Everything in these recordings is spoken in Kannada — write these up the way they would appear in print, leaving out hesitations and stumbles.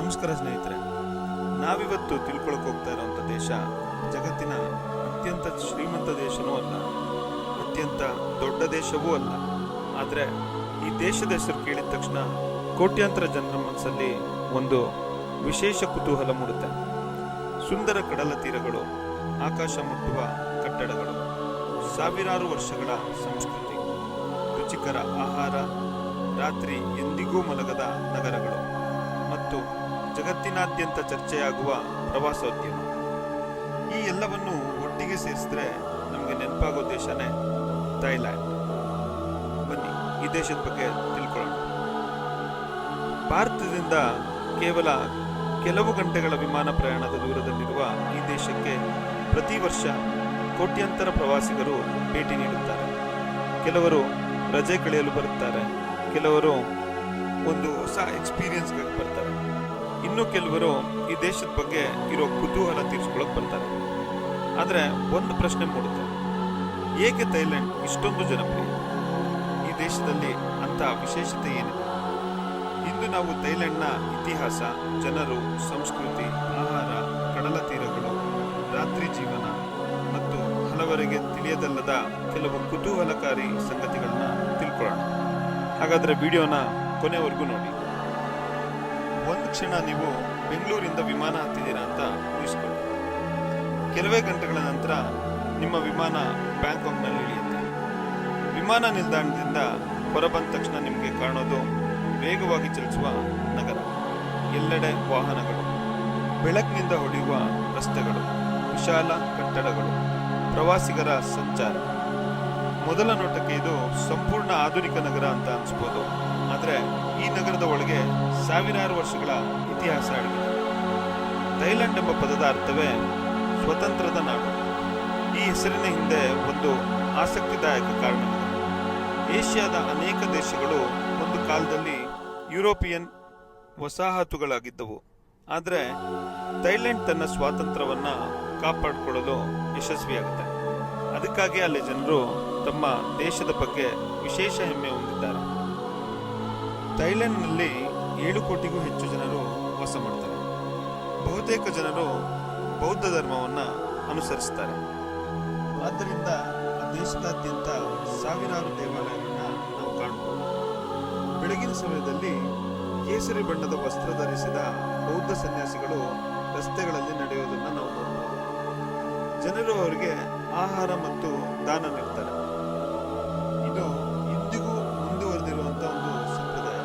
ನಮಸ್ಕಾರ ಸ್ನೇಹಿತರೆ, ನಾವಿವತ್ತು ತಿಳ್ಕೊಳಕ್ ಹೋಗ್ತಾ ಇರೋಂಥ ದೇಶ ಜಗತ್ತಿನ ಅತ್ಯಂತ ಶ್ರೀಮಂತ ದೇಶನೂ ಅಲ್ಲ, ಅತ್ಯಂತ ದೊಡ್ಡ ದೇಶವೂ ಅಲ್ಲ. ಆದರೆ ಈ ದೇಶದ ಹೆಸರು ಕೇಳಿದ ತಕ್ಷಣ ಕೋಟ್ಯಾಂತರ ಜನರ ಮನಸ್ಸಲ್ಲಿ ಒಂದು ವಿಶೇಷ ಕುತೂಹಲ ಮೂಡುತ್ತೆ. ಸುಂದರ ಕಡಲ ತೀರಗಳು, ಆಕಾಶ ಮುಟ್ಟುವ ಕಟ್ಟಡಗಳು, ಸಾವಿರಾರು ವರ್ಷಗಳ ಸಂಸ್ಕೃತಿ, ರುಚಿಕರ ಆಹಾರ, ರಾತ್ರಿ ಎಂದಿಗೂ ಮಲಗದ ನಗರಗಳು ಮತ್ತು ಜಗತ್ತಿನಾದ್ಯಂತ ಚರ್ಚೆಯಾಗುವ ಪ್ರವಾಸೋದ್ಯಮ. ಈ ಎಲ್ಲವನ್ನು ಒಟ್ಟಿಗೆ ಸೇರಿಸಿದ್ರೆ ನಮಗೆ ನೆನಪಾಗೋ ದೇಶನೇ ಥೈಲ್ಯಾಂಡ್. ಬನ್ನಿ ಈ ದೇಶದ ಬಗ್ಗೆ ತಿಳ್ಕೊಳ್ಳೋಣ. ಭಾರತದಿಂದ ಕೇವಲ ಕೆಲವು ಗಂಟೆಗಳ ವಿಮಾನ ಪ್ರಯಾಣದ ದೂರದಲ್ಲಿರುವ ಈ ದೇಶಕ್ಕೆ ಪ್ರತಿ ವರ್ಷ ಕೋಟ್ಯಾಂತರ ಪ್ರವಾಸಿಗರು ಭೇಟಿ ನೀಡುತ್ತಾರೆ. ಕೆಲವರು ರಜೆ ಕಳೆಯಲು ಬರುತ್ತಾರೆ, ಕೆಲವರು ಒಂದು ಹೊಸ ಎಕ್ಸ್ಪೀರಿಯನ್ಸ್ಗಾಗಿ ಬರ್ತಾರೆ, ಇನ್ನು ಕೆಲವರು ಈ ದೇಶದ ಬಗ್ಗೆ ಇರೋ ಕುತೂಹಲ ತೀರಿಸ್ಕೊಳ್ಳೋಕೆ ಬರ್ತಾರೆ. ಆದರೆ ಒಂದು ಪ್ರಶ್ನೆ ಮೂಡುತ್ತೆ, ಏಕೆ ಥೈಲ್ಯಾಂಡ್ ಇಷ್ಟೊಂದು ಜನಪ್ರಿಯ? ಈ ದೇಶದಲ್ಲಿ ಅಂತ ವಿಶೇಷತೆ ಏನಿದೆ? ಇಂದು ನಾವು ಥೈಲ್ಯಾಂಡ್ನ ಇತಿಹಾಸ, ಜನರು, ಸಂಸ್ಕೃತಿ, ಆಹಾರ, ಕಡಲ ತೀರಗಳು, ರಾತ್ರಿ ಜೀವನ ಮತ್ತು ಹಲವರಿಗೆ ತಿಳಿಯದಲ್ಲದ ಕೆಲವು ಕುತೂಹಲಕಾರಿ ಸಂಗತಿಗಳನ್ನ ತಿಳ್ಕೊಳ್ಳೋಣ. ಹಾಗಾದರೆ ವಿಡಿಯೋನ ಕೊನೆವರೆಗೂ ನೋಡಿ. ಒಂದು ಕ್ಷಣ ನೀವು ಬೆಂಗಳೂರಿಂದ ವಿಮಾನ ಹತ್ತಿದ್ದೀರಾ ಅಂತ ಊಹಿಸ್ಕೊಳ್ಳಿ. ಕೆಲವೇ ಗಂಟೆಗಳ ನಂತರ ನಿಮ್ಮ ವಿಮಾನ ಬ್ಯಾಂಕಾಕ್ನಲ್ಲಿ ಇಳಿಯುತ್ತೆ. ವಿಮಾನ ನಿಲ್ದಾಣದಿಂದ ಹೊರಬಂದ ತಕ್ಷಣ ನಿಮಗೆ ಕಾಣೋದು ವೇಗವಾಗಿ ಚಲಿಸುವ ನಗರ, ಎಲ್ಲೆಡೆ ವಾಹನಗಳು, ಬೆಳಕಿನಿಂದ ಹೊಡೆಯುವ ರಸ್ತೆಗಳು, ವಿಶಾಲ ಕಟ್ಟಡಗಳು, ಪ್ರವಾಸಿಗರ ಸಂಚಾರ. ಮೊದಲ ನೋಟಕ್ಕೆ ಇದು ಸಂಪೂರ್ಣ ಆಧುನಿಕ ನಗರ ಅಂತ ಅನಿಸ್ಬೋದು, ಆದರೆ ಈ ನಗರದ ಒಳಗೆ ಸಾವಿರಾರು ವರ್ಷಗಳ ಇತಿಹಾಸ ಅಡಗಿದೆ. ಥೈಲ್ಯಾಂಡ್ ಎಂಬ ಪದದ ಅರ್ಥವೇ ಸ್ವತಂತ್ರದ ನಾಡು. ಈ ಹೆಸರಿನ ಹಿಂದೆ ಒಂದು ಆಸಕ್ತಿದಾಯಕ ಕಾರಣವಿದೆ. ಏಷ್ಯಾದ ಅನೇಕ ದೇಶಗಳು ಒಂದು ಕಾಲದಲ್ಲಿ ಯುರೋಪಿಯನ್ ವಸಾಹತುಗಳಾಗಿದ್ದವು. ಆದರೆ ಥೈಲ್ಯಾಂಡ್ ತನ್ನ ಸ್ವಾತಂತ್ರ್ಯವನ್ನ ಕಾಪಾಡಿಕೊಳ್ಳಲು ಯಶಸ್ವಿಯಾಗುತ್ತೆ. ಅದಕ್ಕಾಗಿ ಅಲ್ಲಿ ಜನರು ತಮ್ಮ ದೇಶದ ಬಗ್ಗೆ ವಿಶೇಷ ಹೆಮ್ಮೆ ಹೊಂದಿದ್ದಾರೆ. ಥೈಲ್ಯಾಂಡ್ನಲ್ಲಿ 7 ಕೋಟಿಗೂ ಹೆಚ್ಚು ಜನರು ವಾಸ ಮಾಡ್ತಾರೆ. ಬಹುತೇಕ ಜನರು ಬೌದ್ಧ ಧರ್ಮವನ್ನು ಅನುಸರಿಸುತ್ತಾರೆ. ಆದ್ದರಿಂದ ಆ ದೇಶದಾದ್ಯಂತ ಸಾವಿರಾರು ದೇವಾಲಯಗಳನ್ನ ನಾವು ಕಾಣಬಹುದು. ಬೆಳಗಿನ ಸಮಯದಲ್ಲಿ ಕೇಸರಿ ಬಣ್ಣದ ವಸ್ತ್ರ ಧರಿಸಿದ ಬೌದ್ಧ ಸನ್ಯಾಸಿಗಳು ರಸ್ತೆಗಳಲ್ಲಿ ನಡೆಯುವುದನ್ನು ನಾವು ನೋಡಬಹುದು. ಜನರು ಅವರಿಗೆ ಆಹಾರ ಮತ್ತು ದಾನ ನೀಡ್ತಾರೆ. ಇದು ಇಂದಿಗೂ ಮುಂದುವರೆದಿರುವಂತಹ ಒಂದು ಸಂಪ್ರದಾಯ.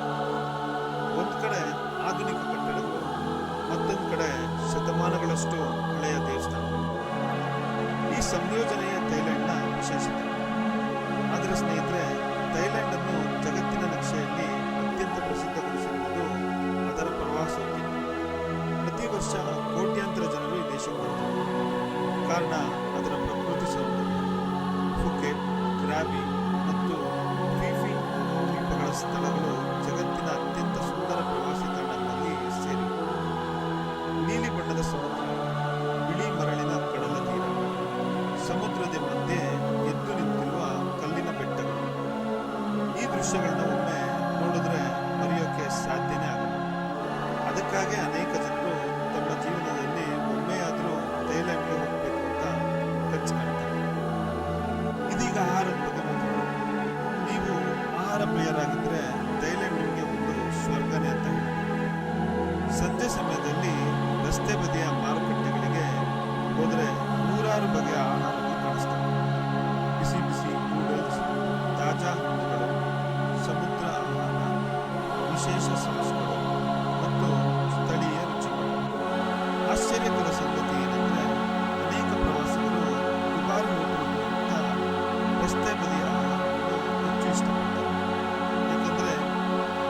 ಒಂದು ಕಡೆ ಆಧುನಿಕ ಕಟ್ಟಡಗಳು, ಮತ್ತೊಂದು ಕಡೆ ಶತಮಾನಗಳಷ್ಟು ಹಳೆಯ ದೇವಸ್ಥಾನಗಳು. ಈ ಸಂಯೋಜನೆಯ ಥೈಲ್ಯಾಂಡ್ನ ವಿಶೇಷತೆ. ಆದರೆ ಸ್ನೇಹಿತರೆ, ಥೈಲ್ಯಾಂಡ್ ಅನ್ನು ಜಗತ್ತಿನ ನಕ್ಷೆಯಲ್ಲಿ ಅತ್ಯಂತ ಪ್ರಸಿದ್ಧಗೊಳಿಸಿರುವುದು ಅದರ ಪ್ರವಾಸೋದ್ಯಮ. ಪ್ರತಿ ವರ್ಷ ಕೋಟ್ಯಾಂತರ ಜನರು ಈ ದೇಶಕ್ಕೆ ಬರ್ತಾರೆ. ಕಾರಣ ಅದರ ಪ್ರಕೃತಿ ಸೌಂದರ್ಯ. ಫುಕೆಟ್, ಕ್ರಾಬಿ ಮತ್ತು ಫಿಫಿ ದ್ವೀಪಗಳ ಸ್ಥಳಗಳು ಜಗತ್ತಿನ ಅತ್ಯಂತ ಸುಂದರ ಪ್ರವಾಸಿ ತಾಣಗಳಲ್ಲಿ ಸೇರಿವೆ. ನೀಲಿ ಬಣ್ಣದ ಸಮುದ್ರ, ಬಿಳಿ ಮರಳಿನ ಕಡಲ ತೀರ, ಸಮುದ್ರದ ಮಧ್ಯೆ ಎದ್ದು ನಿಂತಿರುವ ಕಲ್ಲಿನ ಬೆಟ್ಟಗಳು. ಈ ದೃಶ್ಯಗಳನ್ನ ಒಮ್ಮೆ ನೋಡಿದ್ರೆ ಮರೆಯೋಕೆ ಸಾಧ್ಯನೇ ಆಗಲ್ಲ. ಅದಕ್ಕಾಗಿ ಅನೇಕ ಜನರು ತಮ್ಮ ಜೀವನದಲ್ಲಿ ಒಮ್ಮೆಯಾದರೂ ಥೈಲ್ಯಾಂಡ್ಗೆ ಹೋಗಬೇಕು ಅಂತ ಕನಸು ಕಾಣ್ತಾರೆ. ಇದೀಗ ಆಹಾರದ ಬಗ್ಗೆ ಮಾತಾಡೋಣ. ನೀವು ಆಹಾರ ಪ್ರಿಯರಾಗಿದ್ದರೆ ಥೈಲ್ಯಾಂಡ್ ನಿಮಗೆ ಒಂದು ಸ್ವರ್ಗನೇ ಅಂತ ಹೇಳಿ. ಸಂಜೆ ಸಮಯದಲ್ಲಿ ರಸ್ತೆ ಬದಿಯ ಮಾರುಕಟ್ಟೆಗಳಿಗೆ ಹೋದರೆ ನೂರಾರು ಬಗೆಯ ಆಹಾರಗಳು ಕಾಣಿಸ್ತವೆ. ಬಿಸಿ ಬಿಸಿ ನೂಡಲ್ಸ್, ತಾಜಾ ಹಣ್ಣುಗಳು, ಸಮುದ್ರ ಆಹಾರ, ವಿಶೇಷ ಸಾಸ್ಗಳು ಮತ್ತು ಸ್ಥಳೀಯ ರುಚಿಗಳು. ಆಶ್ಚರ್ಯಕರ ಸಂಗತಿ ಏನೆಂದರೆ, ಅನೇಕ ಪ್ರವಾಸಿಗರು ದುಬಾರಿ ಹೋಟೆಲ್ಗಳಿಗಿಂತ ರಸ್ತೆ ಬದಿಯ ಆಹಾರಗಳು ಹೆಚ್ಚು ಇಷ್ಟಪಡ್ತಾರೆ. ಯಾಕಂದರೆ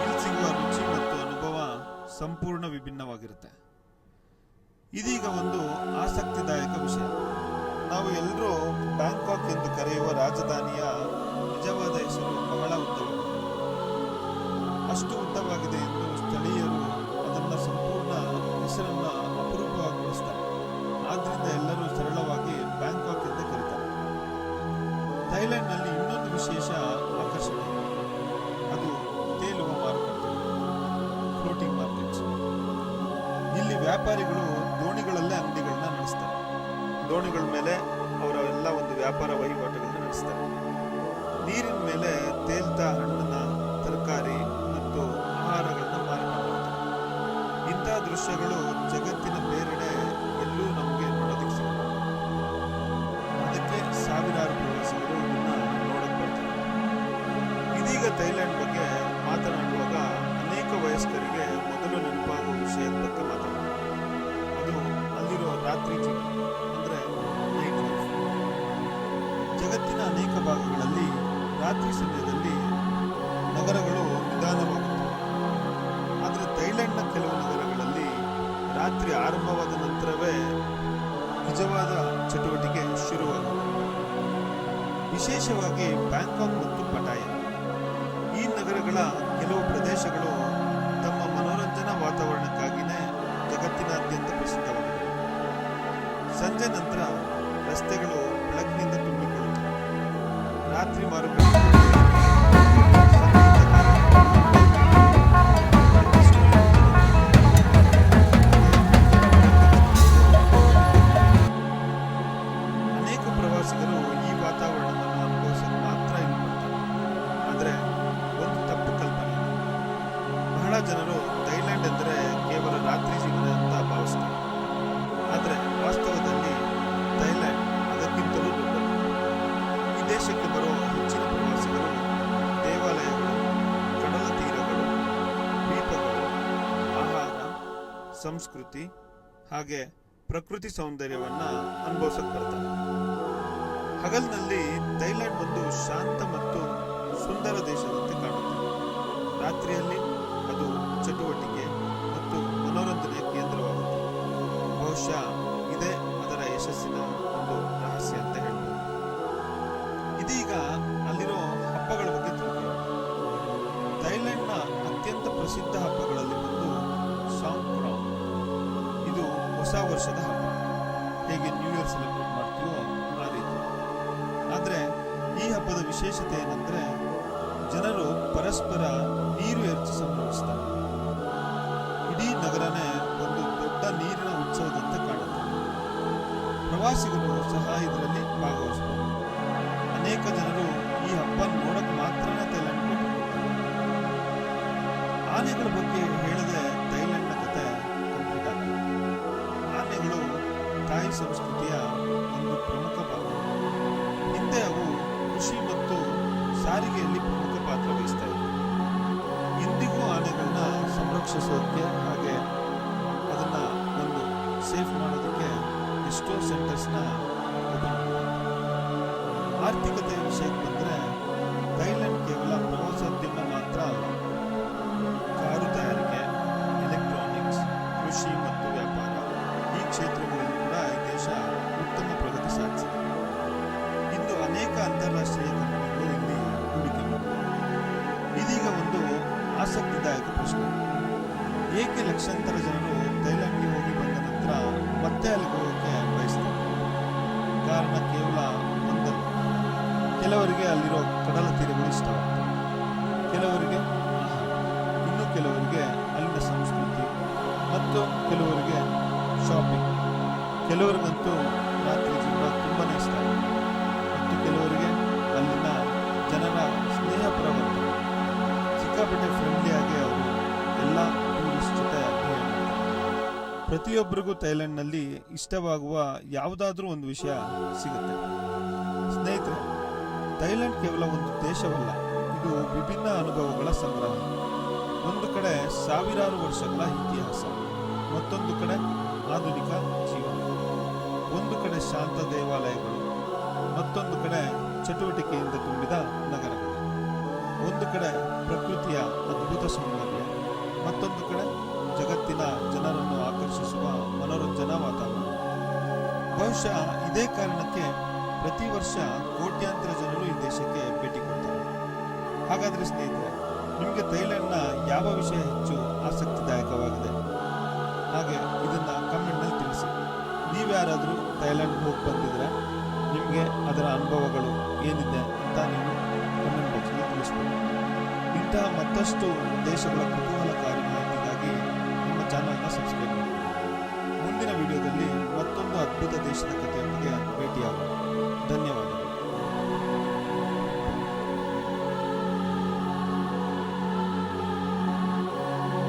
ಇಲ್ಲಿ ಸಿಗುವ ರುಚಿ ಮತ್ತು ಅನುಭವ ಸಂಪೂರ್ಣ ವಿಭಿನ್ನವಾಗಿರುತ್ತೆ. ಇದೀಗ ಒಂದು ಆಸಕ್ತಿದಾಯಕ ವಿಷಯ. ನಾವು ಎಲ್ಲರೂ ಬ್ಯಾಂಕಾಕ್ ಎಂದು ಕರೆಯುವ ರಾಜಧಾನಿಯ ನಿಜವಾದ ಹೆಸರು ಬಹಳ ಉದ್ದವಾಗಿದೆ. ಅಷ್ಟು ಉದ್ದವಾಗಿದೆ ಎಂದು ಸ್ಥಳೀಯರು ಅದನ್ನು ಸಂಪೂರ್ಣ ಹೆಸರನ್ನು ಅಪರೂಪವಾಗಿ ಬಳಸ್ತಾರೆ. ಆದ್ರಿಂದ ಎಲ್ಲರೂ ಸರಳವಾಗಿ ಬ್ಯಾಂಕಾಕ್ ಎಂದು ಕರೀತಾರೆ. ಥೈಲ್ಯಾಂಡ್ನಲ್ಲಿ ಇನ್ನೊಂದು ವಿಶೇಷ ಆಕರ್ಷಣೆ, ಅದು ತೇಲುವ ಮಾರುಕಟ್ಟೆ, ಫ್ಲೋಟಿಂಗ್ ಮಾರ್ಕೆಟ್ಸ್. ವ್ಯಾಪಾರಿಗಳು ದೋಣಿಗಳಲ್ಲೇ ಅಂಗಡಿಗಳನ್ನ ನಡೆಸ್ತಾರೆ. ದೋಣಿಗಳ ಮೇಲೆ ಅವರ ಎಲ್ಲ ಒಂದು ವ್ಯಾಪಾರ ವಹಿವಾಟುಗಳನ್ನ ನಡೆಸ್ತಾರೆ. ನೀರಿನ ಮೇಲೆ ತೇಲ್ತಾ ಹಣ್ಣಿನ, ತರಕಾರಿ ಮತ್ತು ಆಹಾರಗಳನ್ನ ಮಾರಾಟ ಮಾಡ್ತಾರೆ. ಇಂತಹ ದೃಶ್ಯಗಳು ಜಗತ್ತಿನ ಬೇರೆಡೆ ಎಲ್ಲೂ ನಮಗೆ ನೋಡೋದಕ್ಕೆ ಸಿಗಲ್ಲ. ಅದಕ್ಕೆ ಸಾವಿರಾರು ಪ್ರವಾಸಿಗರು ಇದನ್ನ ನೋಡಕ್ ಬರ್ತಾರೆ. ಇದೀಗ ಥೈಲ್ಯಾಂಡ್ ಬಗ್ಗೆ ಮಾತನಾಡುವಾಗ ಅನೇಕ ವಯಸ್ಕರಿಗೆ ಮೊದಲು ನೆನಪಾಗುವ ವಿಷಯದ ಬಗ್ಗೆ ಮಾತನಾಡೋಣ. ಅದು ಅಲ್ಲಿರೋ ರಾತ್ರಿ ಜೀವನ, ಅಂದ್ರೆ ನೈಟ್ ಲೈಫ್. ಜಗತ್ತಿನ ಅನೇಕ ಭಾಗಗಳಲ್ಲಿ ರಾತ್ರಿ ಸಮಯದಲ್ಲಿ ನಗರಗಳು ನಿಧಾನವಾಗುತ್ತವೆ. ಆದರೆ ಥೈಲ್ಯಾಂಡ್ನ ಕೆಲವು ನಗರಗಳಲ್ಲಿ ರಾತ್ರಿ ಆರಂಭವಾದ ನಂತರವೇ ನಿಜವಾದ ಚಟುವಟಿಕೆ ಶುರುವಾಗುತ್ತದೆ. ವಿಶೇಷವಾಗಿ ಬ್ಯಾಂಕಾಕ್ ಮತ್ತು ಪಟಾಯ. ಈ ನಗರಗಳ ಕೆಲವು ಪ್ರದೇಶಗಳು ತಮ್ಮ ಮನೋರಂಜನಾ ವಾತಾವರಣಕ್ಕಾಗಿಯೇ ಜಗತ್ತಿನಾದ್ಯಂತ ಪ್ರಸಿದ್ಧವಾಗಿವೆ. ಸಂಜೆ ನಂತರ ರಸ್ತೆಗಳು ಬೆಳಕಿನಿಂದ ತುಂಬಿಕೊಳ್ಳುತ್ತವೆ. ರಾತ್ರಿ ಮಾರುಕಟ್ಟೆ, ಅನೇಕ ಪ್ರವಾಸಿಗರು ಈ ವಾತಾವರಣವನ್ನು ಅನುಭವಿಸಲು ಮಾತ್ರ ಇಲ್ಲಿ ಬರ್ತಾರೆ. ಆದರೆ ಒಂದು ತಪ್ಪು ಕಲ್ಪನೆ ಇದೆ. ಬಹಳ ಜನರು ಥೈಲ್ಯಾಂಡ್ ಎಂದರೆ ಕೇವಲ ರಾತ್ರಿ ಜೀವನ ಅಂತ ಭಾವಿಸ್ತಾರೆ. ಆದರೆ ವಾಸ್ತವದಲ್ಲಿ ಥೈಲ್ಯಾಂಡ್ ಅದಕ್ಕಿಂತಲೂ ದೊಡ್ಡದು. ಈ ದೇಶಕ್ಕೆ ಬರುವ ಹೆಚ್ಚಿನ ಪ್ರವಾಸಿಗರು ದೇವಾಲಯಗಳು, ಕಡಲ ತೀರಗಳು, ದ್ವೀಪಗಳು, ಆಹಾರ, ಸಂಸ್ಕೃತಿ ಹಾಗೆ ಪ್ರಕೃತಿ ಸೌಂದರ್ಯವನ್ನ ಅನುಭವಿಸಕ್ಕೆ ಬರ್ತಾರೆ. ಹಗಲಿನಲ್ಲಿ ಥೈಲ್ಯಾಂಡ್ ಒಂದು ಶಾಂತ ಮತ್ತು ಸುಂದರ ದೇಶದಂತೆ ಕಾಣುತ್ತೆ. ರಾತ್ರಿಯಲ್ಲಿ ಅದು ಚಟುವಟಿಕೆ ಮತ್ತು ಮನೋರಂಜನೆಯ ಕೇಂದ್ರವಾಗುತ್ತೆ. ಬಹುಶಃ ಇದೇ ಅದರ ಯಶಸ್ಸಿನ ಒಂದು ರಹಸ್ಯ ಅಂತ ಹೇಳ್ಬೋದು. ಇದೀಗ ಅಲ್ಲಿರೋ ಹಬ್ಬಗಳ ಬಗ್ಗೆ ತಿಳ್ಕೊಳ್ಳೋಣ. ಥೈಲ್ಯಾಂಡ್ನ ಅತ್ಯಂತ ಪ್ರಸಿದ್ಧ ಹಬ್ಬಗಳಲ್ಲಿ ಒಂದು ಸಾಂಕ್ರಾಂತ್. ಇದು ಹೊಸ ವರ್ಷದ ಹಬ್ಬ. ಹೇಗೆ ನ್ಯೂ ಇಯರ್ ಸೆಲೆಬ್ರೇಟ್ ಮಾಡ್ತೀವೋ ಆ ರೀತಿ. ಆದರೆ ಈ ಹಬ್ಬದ ವಿಶೇಷತೆ ಏನಂದ್ರೆ ಜನರು ಪರಸ್ಪರ ನೀರು ಎರಚಿ ಸಂಭ್ರಮಿಸ್ತಾರೆ. ಇಡೀ ನಗರನೇ ಒಂದು ದೊಡ್ಡ ನೀರಿನ ಉತ್ಸವದಂತೆ ಕಾಣುತ್ತೆ. ಪ್ರವಾಸಿಗರು ಸಹ ಇದರಲ್ಲಿ ಭಾಗವಹಿಸಬಹುದು. ಅನೇಕ ಜನರು ಈ ಹಬ್ಬ ನೋಡಕ್ ಮಾತ್ರನೇ ಥೈಲ್ಯಾಂಡ್ ಭೇಟಿ ಕೊಡ್ತಾರೆ. ಆನೆಗಳ ಬಗ್ಗೆ ಹೇಳದೆ ಥೈಲ್ಯಾಂಡ್ನ ಕತೆ ಕಂಪ್ಲೀಟ್ ಆಗುತ್ತೆ. ಆನೆಗಳು ಥಾಯ್ ಸಂಸ್ಕೃತಿಯ ಒಂದು ಪ್ರಮುಖ ಭಾಗ. ಹಿಂದೆ ಅವು ಕೃಷಿ ಮತ್ತು ಸಾರಿಗೆಯಲ್ಲಿ ಪ್ರಮುಖ ಪಾತ್ರ ವಹಿಸ್ತಾ ಇವೆ. ಇಂದಿಗೂ ಆನೆಗಳನ್ನ ಸಂರಕ್ಷಿಸೋದಕ್ಕೆ ಹಾಗೆ ಅದನ್ನ ಒಂದು ಸೇಫ್ ಮಾಡೋದಕ್ಕೆ ಎಷ್ಟೋ ಸೆಂಟರ್ಸ್ನ ಓಪನ್ ಮಾಡಿದ್ದಾರೆ. ಆರ್ಥಿಕತೆಯ ವಿಷಯಕ್ಕೆ ಬಂದರೆ ಥೈಲ್ಯಾಂಡ್ ಕೇವಲ ಪ್ರವಾಸೋದ್ಯಮ ಮಾತ್ರ ಅಲ್ಲ. ಕಾರು ತಯಾರಿಕೆ, ಎಲೆಕ್ಟ್ರಾನಿಕ್ಸ್, ಕೃಷಿ ಮತ್ತು ವ್ಯಾಪಾರ ಈ ಕ್ಷೇತ್ರಗಳಲ್ಲಿ ಕೂಡ ಈ ದೇಶ ಉತ್ತಮ ಪ್ರಗತಿ ಸಾಧಿಸಿದೆ. ಇಂದು ಅನೇಕ ಅಂತಾರಾಷ್ಟ್ರೀಯ ಕಂಪನಿಗಳು ಇಲ್ಲಿ ಹೂಡಿಕೆ ಮಾಡಿವೆ. ಇದೀಗ ಒಂದು ಆಸಕ್ತಿದಾಯಕ ಪ್ರಶ್ನೆ: ಏಕೆ ಲಕ್ಷಾಂತರ ಜನರು ಥೈಲ್ಯಾಂಡ್ಗೆ ಹೋಗಿ ಬಂದ ನಂತರ ಮತ್ತೆ ಅಲ್ಲಿಗೆ ಹೋಗೋಕ್ಕೆ ಬಯಸ್ತಾರೆ? ಕಾರಣ ಕೇವಲ ಒಂದಲ್ಲ. ಕೆಲವರಿಗೆ ಅಲ್ಲಿರೋ ಕಡಲ ತೀರಗಳು ಇಷ್ಟವಾಗ್ತವೆ, ಕೆಲವರಿಗೆ ಆಹಾರ, ಇನ್ನು ಕೆಲವರಿಗೆ ಅಲ್ಲಿನ ಸಂಸ್ಕೃತಿ, ಮತ್ತು ಕೆಲವರಿಗೆ ಶಾಪಿಂಗ್. ಕೆಲವರಿಗಂತೂ ರಾತ್ರಿ ಜೀವನ ತುಂಬಾನೇ ಇಷ್ಟ ಆಗುತ್ತೆ, ಮತ್ತು ಕೆಲವರಿಗೆ ಅಲ್ಲಿನ ಜನರ ಸ್ನೇಹ ಪ್ರವರ್ತನೆ. ಸಿಕ್ಕಾಪಟ್ಟೆ ಫ್ರೆಂಡ್ಲಿ ಆಗಿ ಅವರು ಎಲ್ಲ ಟೂರಿಸ್ಟ್ ಜೊತೆ ಅಭಿನಯ ಮಾಡ್ತಾರೆ. ಪ್ರತಿಯೊಬ್ಬರಿಗೂ ಥೈಲ್ಯಾಂಡ್ನಲ್ಲಿ ಇಷ್ಟವಾಗುವ ಯಾವುದಾದ್ರೂ ಒಂದು ವಿಷಯ ಸಿಗುತ್ತೆ. ಸ್ನೇಹಿತರೆ, ಥೈಲ್ಯಾಂಡ್ ಕೇವಲ ಒಂದು ದೇಶವಲ್ಲ, ಇದು ವಿಭಿನ್ನ ಅನುಭವಗಳ ಸಂಗ್ರಹ. ಒಂದು ಕಡೆ ಸಾವಿರಾರು ವರ್ಷಗಳ ಇತಿಹಾಸ, ಮತ್ತೊಂದು ಕಡೆ ಆಧುನಿಕ ಜೀವನ. ಒಂದು ಕಡೆ ಶಾಂತ ದೇವಾಲಯಗಳು, ಮತ್ತೊಂದು ಕಡೆ ಚಟುವಟಿಕೆಯಿಂದ ತುಂಬಿದ ನಗರಗಳು. ಒಂದು ಕಡೆ ಪ್ರಕೃತಿಯ ಅದ್ಭುತ ಸೌಂದರ್ಯ, ಮತ್ತೊಂದು ಕಡೆ ಜಗತ್ತಿನ ಜನರನ್ನು ಆಕರ್ಷಿಸುವ ಮನೋರಂಜನಾ ವಾತಾವರಣ. ಬಹುಶಃ ಇದೇ ಕಾರಣಕ್ಕೆ ಪ್ರತಿ ವರ್ಷ ಕೋಟ್ಯಾಂತರ ಜನರು ಈ ದೇಶಕ್ಕೆ ಭೇಟಿ ಕೊಡ್ತಾರೆ. ಹಾಗಾದ್ರೆ ಸ್ನೇಹಿತರೆ, ನಿಮಗೆ ಥೈಲ್ಯಾಂಡ್ನ ಯಾವ ವಿಷಯ ಹೆಚ್ಚು ಆಸಕ್ತಿದಾಯಕವಾಗಿದೆ? ಹಾಗೆ ಇದನ್ನ ಕಮೆಂಟ್ನಲ್ಲಿ ತಿಳಿಸಿ. ನೀವ್ಯಾರಾದರೂ ಥೈಲ್ಯಾಂಡ್ ಹೋಗಿ ಬಂದಿದ್ರೆ ನಿಮಗೆ ಅದರ ಅನುಭವಗಳು ಏನಿದೆ ಅಂತ ನೀವು ಕಮೆಂಟ್ ಬಾಕ್ಸ್ನಲ್ಲಿ ತಿಳಿಸ್ಬೋದು. ಇಂತಹ ಮತ್ತಷ್ಟು ದೇಶಗಳ ಕುತೂಹಲಕಾರಿ ಮಾಹಿತಿಗಾಗಿ ನಮ್ಮ ಚಾನಲ್ನ ಸಬ್ಸ್ಕ್ರೈಬ್ ಮಾಡಿ. ಅದ್ಭುತ ದೇಶದ ಕಥೆಯೊಂದಿಗೆ ಭೇಟಿಯಾಗೋಣ. ಧನ್ಯವಾದ.